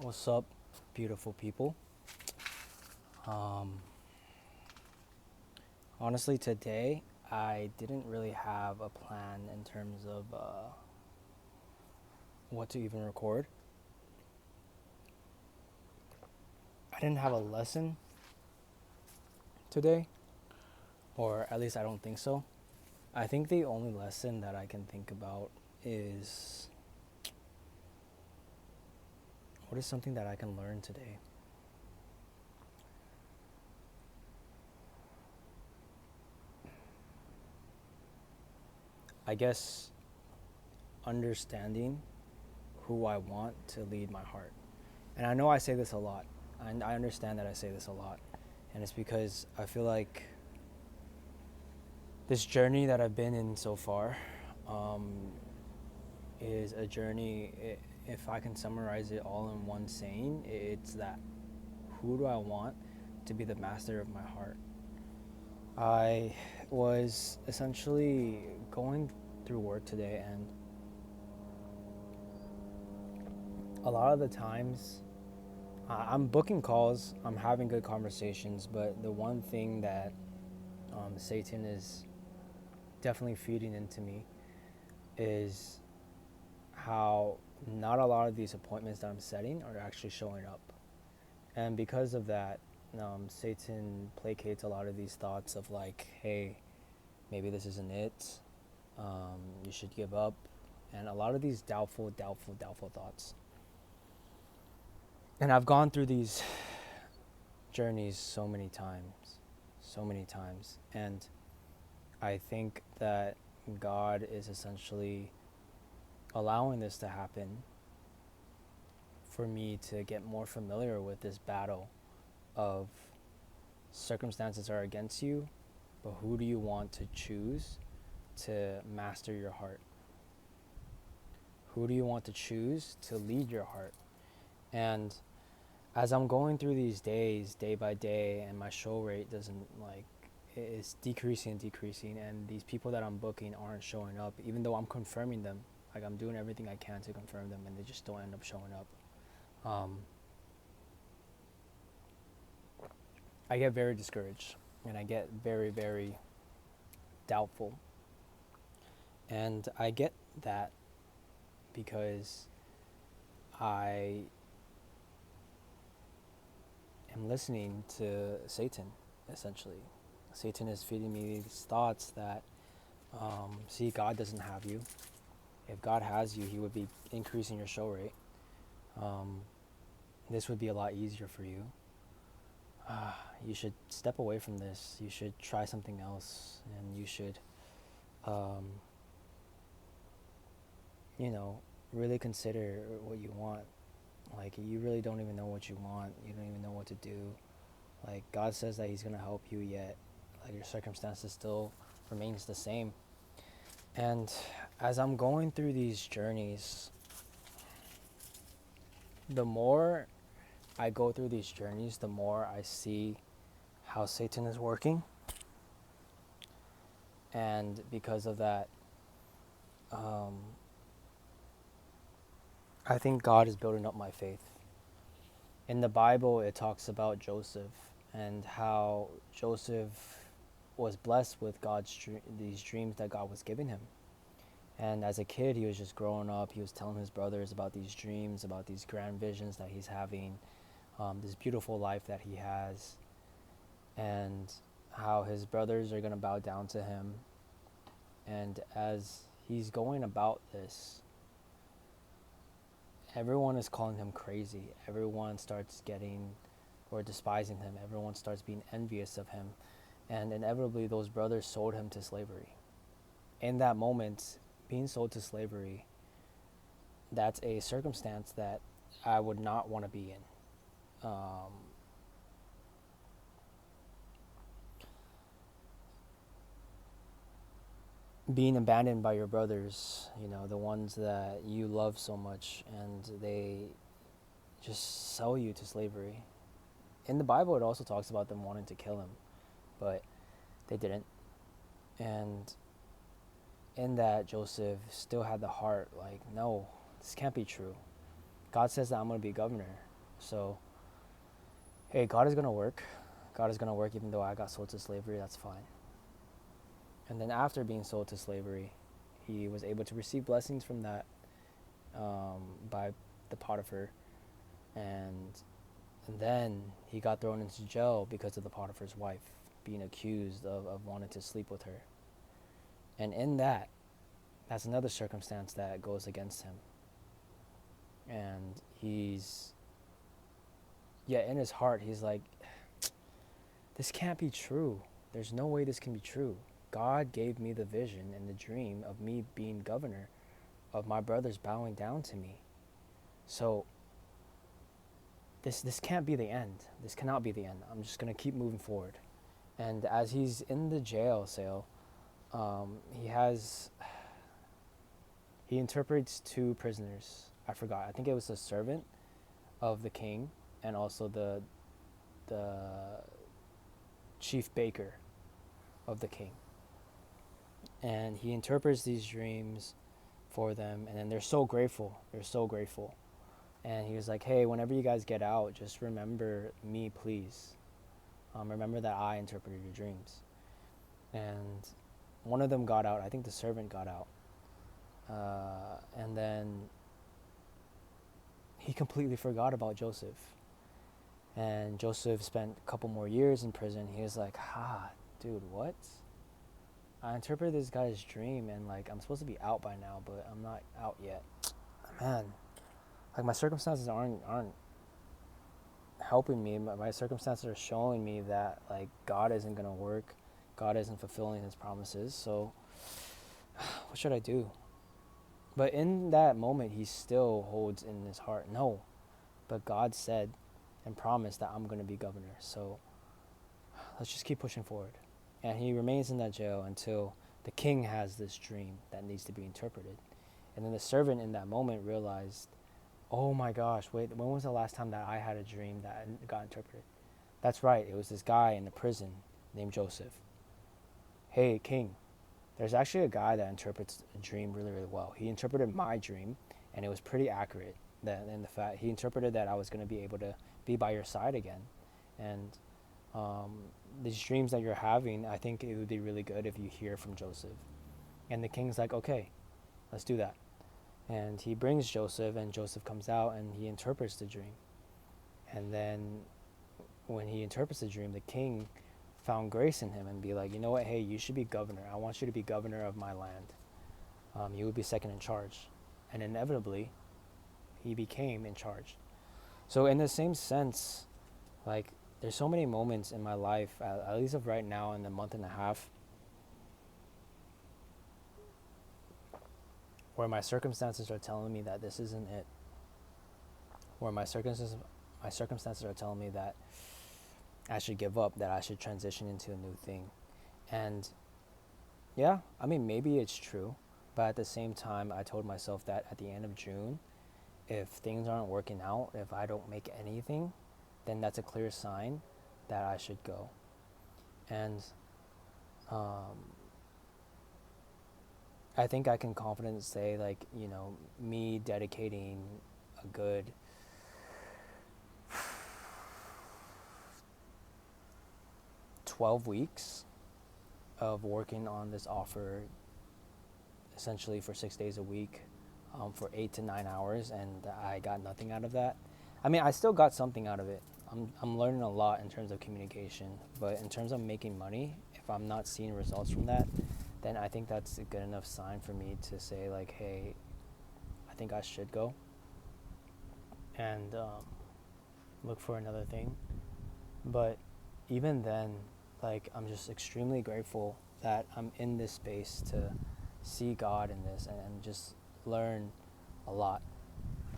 What's up, beautiful people? Um, Honestly, today I didn't really have a plan in terms of what to even record. I didn't have a lesson today, or at least I don't think so. I think the only lesson that I can think about is what is something that I can learn today? I guess understanding who I want to lead my heart. And I know I say this a lot. And I understand that I say this a lot. And it's because I feel like this journey that I've been in so far um, is a journey. If I can summarize it all in one saying, it's that who do I want to be the master of my heart? I was essentially going through work today, and a lot of the times I'm booking calls, I'm having good conversations, but the one thing that Satan is definitely feeding into me is how not a lot of these appointments that I'm setting are actually showing up. And because of that, Satan placates a lot of these thoughts of like, hey, maybe this isn't it. You should give up. And a lot of these doubtful thoughts. And I've gone through these journeys so many times. And I think that God is essentially allowing this to happen for me to get more familiar with this battle of circumstances are against you, but who do you want to choose to master your heart? Who do you want to choose to lead your heart? And as I'm going through these days, day by day, and my show rate doesn't like, it's decreasing and decreasing, and these people that I'm booking aren't showing up, even though I'm confirming them. Like, I'm doing everything I can to confirm them, and they just don't end up showing up. I get very discouraged, and I get very doubtful. And I get that because I am listening to Satan, essentially. Satan is feeding me these thoughts that, see, God doesn't have you. If God has you, He would be increasing your show rate. Um, this would be a lot easier for you. You should step away from this. You should try something else, and you should, um, you know, really consider what you want. Like, you really don't even know what you want. You don't even know what to do. Like, God says that He's going to help you, yet like your circumstances still remains the same. And as I'm going through these journeys, the more I go through these journeys, the more I see how Satan is working. And because of that, um, I think God is building up my faith. In the Bible, it talks about Joseph and how Joseph was blessed with these dreams that God was giving him. And as a kid, he was just growing up. He was telling his brothers about these dreams, about these grand visions that he's having, this beautiful life that he has, and how his brothers are going to bow down to him. And as he's going about this, everyone is calling him crazy. Everyone starts getting or despising him. Everyone starts being envious of him. And inevitably, those brothers sold him to slavery. In that moment, being sold to slavery, that's a circumstance that I would not want to be in. Being abandoned by your brothers, the ones that you love so much, and they just sell you to slavery. In the Bible, it also talks about them wanting to kill him, but they didn't. And in that, Joseph still had the heart, like, no, this can't be true. God says that I'm going to be governor. So, hey, God is going to work. God is going to work even though I got sold to slavery, that's fine. And then after being sold to slavery, he was able to receive blessings from that by the Potiphar. And, and then he got thrown into jail because of the Potiphar's wife being accused of wanting to sleep with her. And in that, that's another circumstance that goes against him. And yet in his heart, he's like, this can't be true. There's no way this can be true. God gave me the vision and the dream of me being governor, of my brothers bowing down to me. So this can't be the end. This cannot be the end. I'm just going to keep moving forward. And as he's in the jail cell, he interprets two prisoners. I forgot. I think it was the servant of the king and also the chief baker of the king. And he interprets these dreams for them, and then they're so grateful. They're so grateful. And he was like, hey, whenever you guys get out, just remember me, please. Remember that I interpreted your dreams. And one of them got out. I think the servant got out. And then he completely forgot about Joseph. And Joseph spent a couple more years in prison. He was like, dude, what? I interpreted this guy's dream, and like I'm supposed to be out by now, but I'm not out yet. Man, like my circumstances aren't helping me. My circumstances are showing me that like God isn't gonna work. God isn't fulfilling his promises. So what should I do? But in that moment, he still holds in his heart, no, but God said and promised that I'm going to be governor. So let's just keep pushing forward. And he remains in that jail until the king has this dream that needs to be interpreted. And then the servant in that moment realized, oh my gosh, wait, when was the last time that I had a dream that got interpreted? That's right, it was this guy in the prison named Joseph. Hey, king, there's actually a guy that interprets a dream really, really well. He interpreted my dream, and it was pretty accurate. In the fact he interpreted that I was going to be able to be by your side again, and these dreams that you're having, I think it would be really good if you hear from Joseph. And the king's like, okay, let's do that. And he brings Joseph, and Joseph comes out and he interprets the dream. And then when he interprets the dream, the king found grace in him and be like, you know what, hey, you should be governor. I want you to be governor of my land. You would be second in charge. And inevitably, he became in charge. So in the same sense, like there's so many moments in my life, at least of right now in the month and a half, where my circumstances are telling me that this isn't it. Where my circumstances are telling me that I should give up, that I should transition into a new thing. And yeah, I mean, maybe it's true, but at the same time, I told myself that at the end of June, if things aren't working out, if I don't make anything, then that's a clear sign that I should go. And I think I can confidently say, like, you know, me dedicating a good 12 weeks of working on this offer essentially for 6 days a week for 8 to 9 hours, and I got nothing out of that. I mean, I still got something out of it. I'm learning a lot in terms of communication, but in terms of making money, if I'm not seeing results from that, then I think that's a good enough sign for me to say, like, hey, I think I should go and look for another thing. But even then, like, I'm just extremely grateful that I'm in this space to see God in this and just learn a lot.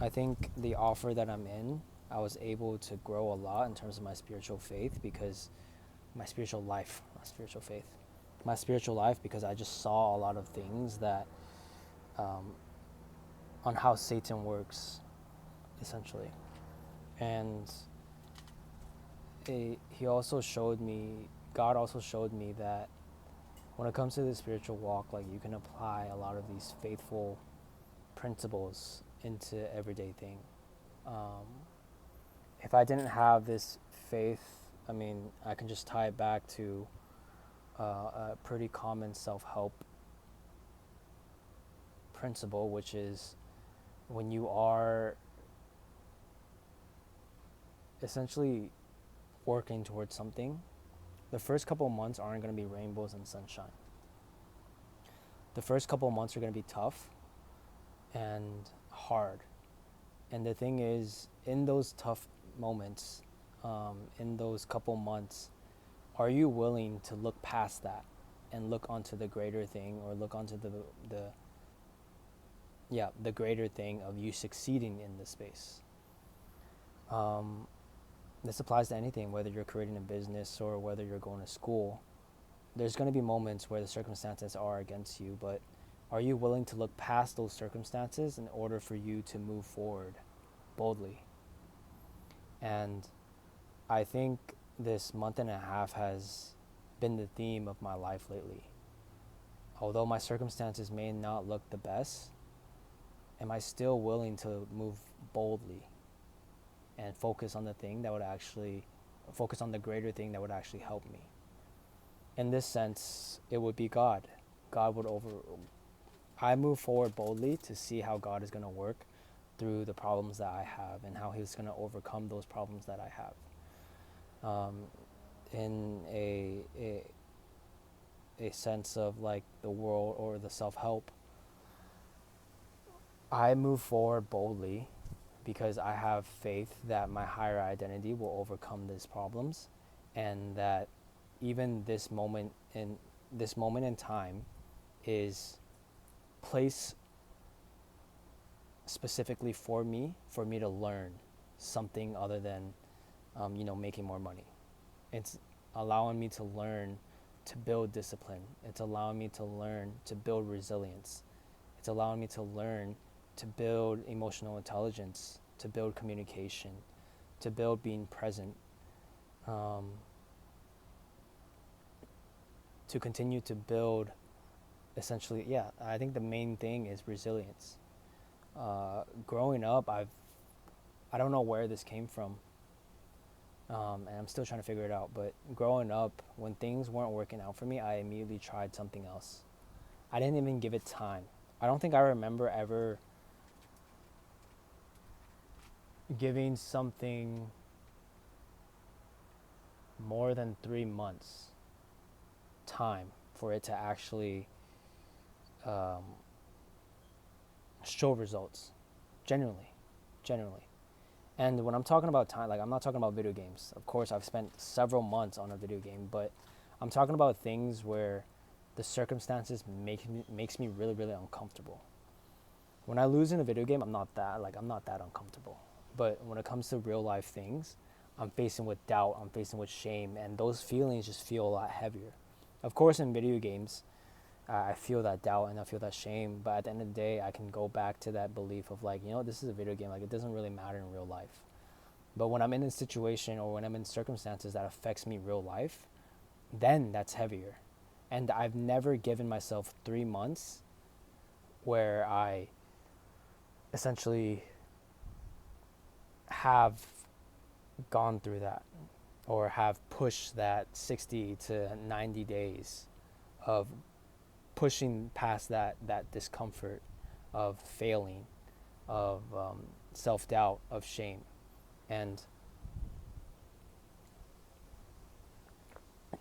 I think the offer that I'm in, I was able to grow a lot in terms of my spiritual faith, because my spiritual life, not spiritual faith, my spiritual life, because I just saw a lot of things that on how Satan works, essentially. And he also showed me, God also showed me that when it comes to the spiritual walk, like, you can apply a lot of these faithful principles into everyday thing. if I didn't have this faith, I mean, I can just tie it back to a pretty common self-help principle, which is when you are essentially working towards something, the first couple of months aren't going to be rainbows and sunshine. The first couple of months are going to be tough and hard. And the thing is, in those tough moments, in those couple months, are you willing to look past that and look onto the greater thing, or look onto the the greater thing of you succeeding in the space? Um, this applies to anything, whether you're creating a business or whether you're going to school. There's going to be moments where the circumstances are against you, but are you willing to look past those circumstances in order for you to move forward boldly? And I think this month and a half has been the theme of my life lately. Although my circumstances may not look the best, am I still willing to move boldly and focus on the thing that would actually focus on the greater thing that would actually help me? In this sense, it would be God. God would I move forward boldly to see how God is going to work through the problems that I have, and how He's going to overcome those problems that I have. In a sense of like the world or the self-help, I move forward boldly because I have faith that my higher identity will overcome these problems, and that even this moment in time is placed specifically for me to learn something other than making more money. It's allowing me to learn to build discipline. It's allowing me to learn to build resilience. It's allowing me to learn to build emotional intelligence, to build communication, to build being present, to continue to build essentially, I think the main thing is resilience. Growing up, I don't know where this came from, and I'm still trying to figure it out, but growing up, when things weren't working out for me, I immediately tried something else. I didn't even give it time. I don't think I remember ever giving something more than 3 months time for it to actually show results. Genuinely. And when I'm talking about time, like, I'm not talking about video games. Of course, I've spent several months on a video game, but I'm talking about things where the circumstances makes me really, really uncomfortable. When I lose in a video game, I'm not that uncomfortable. But when it comes to real life things, I'm facing with doubt, I'm facing with shame, and those feelings just feel a lot heavier. Of course, in video games, I feel that doubt and I feel that shame, but at the end of the day, I can go back to that belief of like, this is a video game, like, it doesn't really matter in real life. But when I'm in a situation or when I'm in circumstances that affects me real life, then that's heavier. And I've never given myself 3 months where I essentially have gone through that, or have pushed that 60 to 90 days of pushing past that discomfort of failing, of self-doubt, of shame. And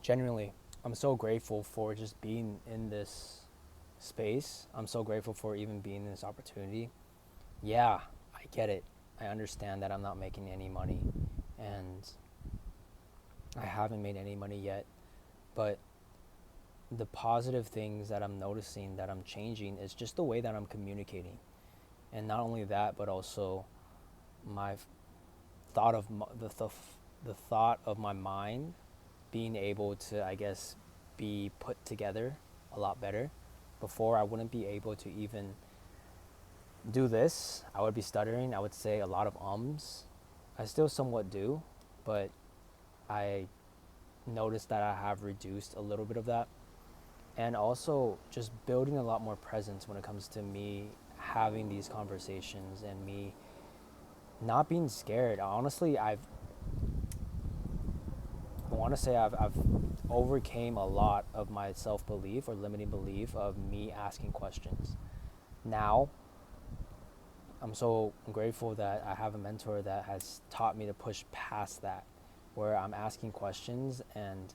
genuinely, I'm so grateful for just being in this space. I'm so grateful for even being in this opportunity. Yeah, I get it. I understand that I'm not making any money, and I haven't made any money yet, but the positive things that I'm noticing, that I'm changing, is just the way that I'm communicating. And not only that, but also my thought of the thought of my mind being able to, I guess, be put together a lot better. Before, I wouldn't be able to even do this. I would be stuttering. I would say a lot of ums. I still somewhat do, but I noticed that I have reduced a little bit of that. And also just building a lot more presence when it comes to me having these conversations and me not being scared. Honestly, want to say I've overcame a lot of my self-belief or limiting belief of me asking questions. Now, I'm so grateful that I have a mentor that has taught me to push past that, where I'm asking questions, and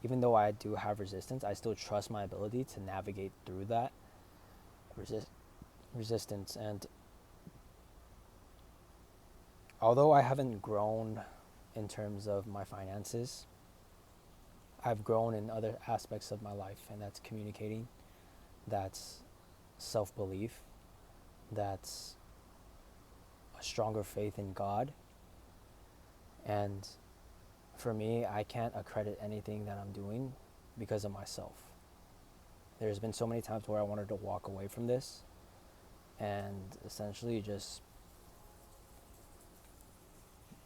even though I do have resistance, I still trust my ability to navigate through that resistance. And although I haven't grown in terms of my finances, I've grown in other aspects of my life, and that's communicating, that's self-belief, that's a stronger faith in God. And for me, I can't accredit anything that I'm doing because of myself. There's been so many times where I wanted to walk away from this and essentially just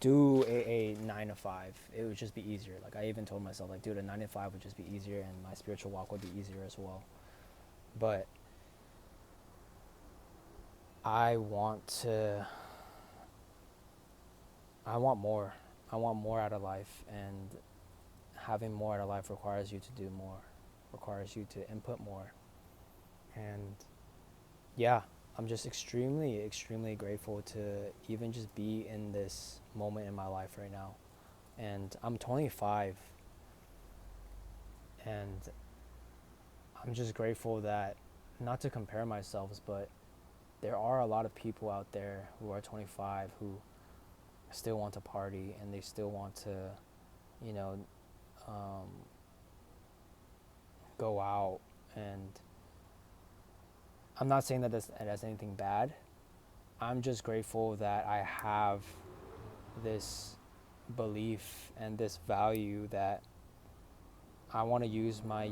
do a 9 to 5. It would just be easier. Like, I even told myself, like, dude, a 9 to 5 would just be easier, and my spiritual walk would be easier as well. But I want more. I want more out of life, and having more out of life requires you to do more, requires you to input more. And yeah, I'm just extremely, extremely grateful to even just be in this moment in my life right now. And I'm 25, and I'm just grateful that, not to compare myself, but there are a lot of people out there who are 25 who still want to party, and they still want to, you know, go out. And I'm not saying that that's anything bad. I'm just grateful that I have this belief and this value that I want to use my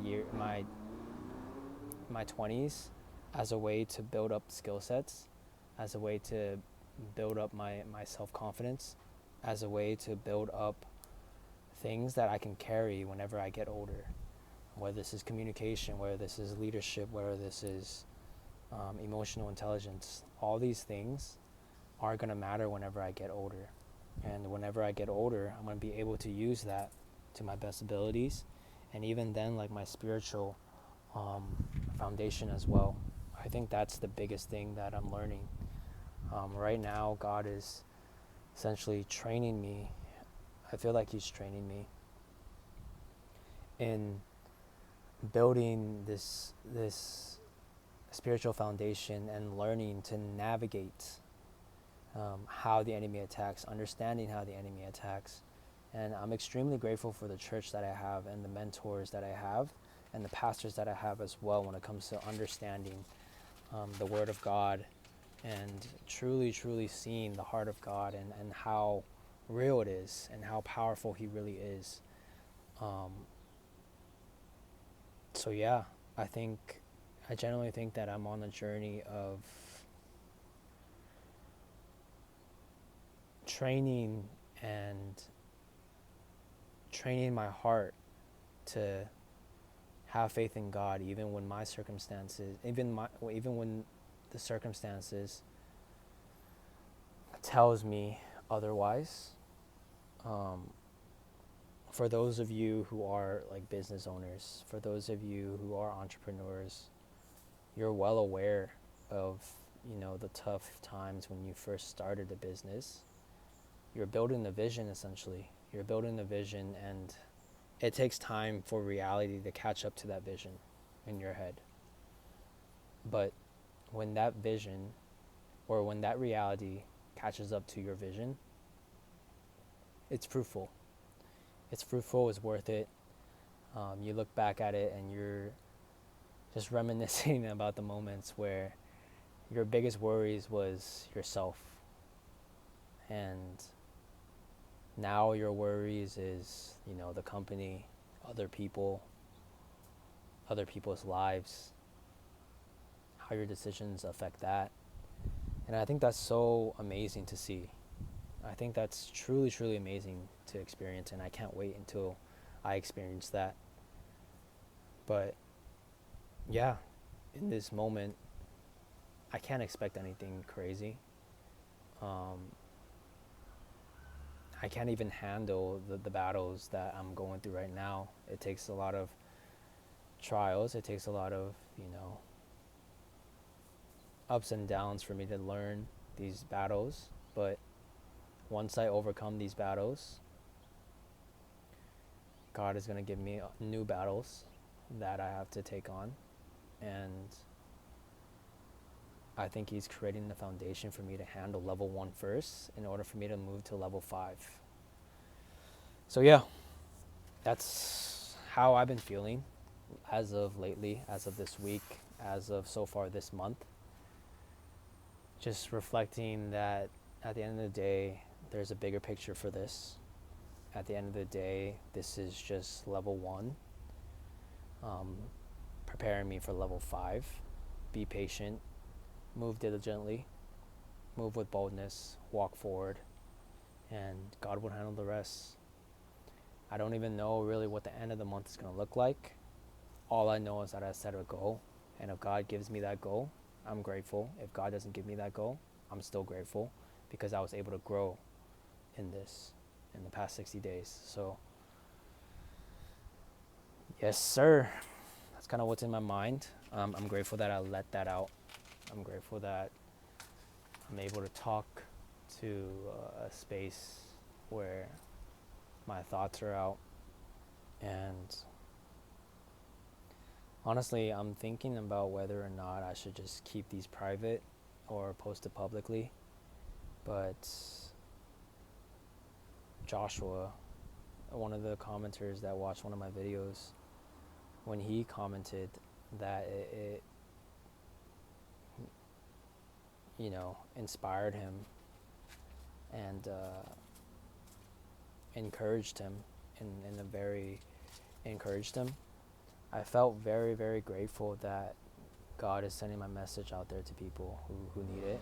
20s as a way to build up skill sets, as a way to build up my self-confidence, as a way to build up things that I can carry whenever I get older. Whether this is communication, whether this is leadership, whether this is emotional intelligence, all these things are going to matter whenever I get older. And whenever I get older, I'm going to be able to use that to my best abilities. And even then, like, my spiritual foundation as well. I think that's the biggest thing that I'm learning. Right now, God is essentially training me. I feel like He's training me in building this spiritual foundation and learning to navigate how the enemy attacks, understanding how the enemy attacks. And I'm extremely grateful for the church that I have, and the mentors that I have, and the pastors that I have as well, when it comes to understanding the Word of God, and truly, truly seeing the heart of God, and how real it is, and how powerful He really is. So yeah, I genuinely think that I'm on the journey of training my heart to have faith in God, even when my circumstances, even when the circumstances tells me otherwise. For those of you who are like business owners, for those of you who are entrepreneurs, you're well aware of, the tough times when you first started a business. You're building the vision, essentially. You're building the vision, and it takes time for reality to catch up to that vision in your head. But when that vision, or when that reality catches up to your vision, it's fruitful. It's fruitful, it's worth it. You look back at it and you're just reminiscing about the moments where your biggest worries was yourself. And now your worries is, the company, other people, other people's lives, how your decisions affect that. And I think that's so amazing to see. I think that's truly, truly amazing to experience, and I can't wait until I experience that. But yeah, in this moment, I can't expect anything crazy. I can't even handle the battles that I'm going through right now. It takes a lot of trials. It takes a lot of, ups and downs for me to learn these battles. But once I overcome these battles, God is going to give me new battles that I have to take on. And I think He's creating the foundation for me to handle level 1 first in order for me to move to level 5. So yeah, that's how I've been feeling as of lately, as of this week, as of so far this month. Just reflecting that at the end of the day, there's a bigger picture for this. At the end of the day, this is just level 1, preparing me for level 5. Be patient, move diligently, move with boldness, walk forward, and God will handle the rest. I don't even know really what the end of the month is going to look like. All I know is that I set a goal, and if God gives me that goal, I'm grateful. If God doesn't give me that goal, I'm still grateful, because I was able to grow in the past 60 days. So yes, sir. That's kind of what's in my mind. I'm grateful that I let that out. I'm grateful that I'm able to talk to a space where my thoughts are out. And honestly, I'm thinking about whether or not I should just keep these private or post it publicly. But Joshua, one of the commenters that watched one of my videos, when he commented that it inspired him and encouraged him encouraged him. I felt very, very grateful that God is sending my message out there to people who need it.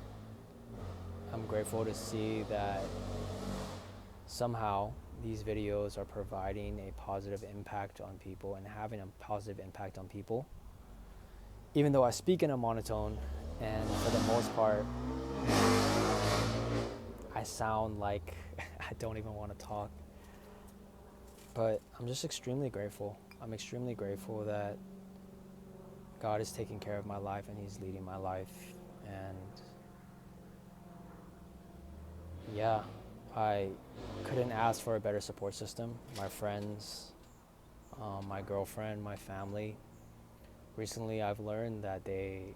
I'm grateful to see that somehow these videos are providing a positive impact on people and having a positive impact on people. Even though I speak in a monotone, and for the most part, I sound like I don't even want to talk. But I'm just extremely grateful. I'm extremely grateful that God is taking care of my life and He's leading my life. And yeah, I couldn't ask for a better support system. My friends, my girlfriend, my family. Recently, I've learned that they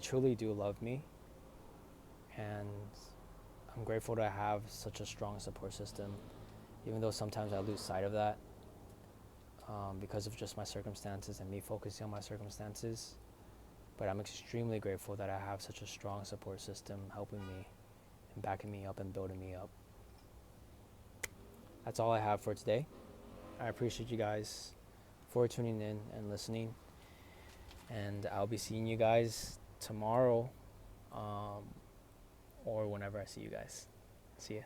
truly do love me. And I'm grateful to have such a strong support system, even though sometimes I lose sight of that because of just my circumstances and me focusing on my circumstances. But I'm extremely grateful that I have such a strong support system helping me and backing me up and building me up. That's all I have for today. I appreciate you guys for tuning in and listening. And I'll be seeing you guys tomorrow or whenever I see you guys. See ya.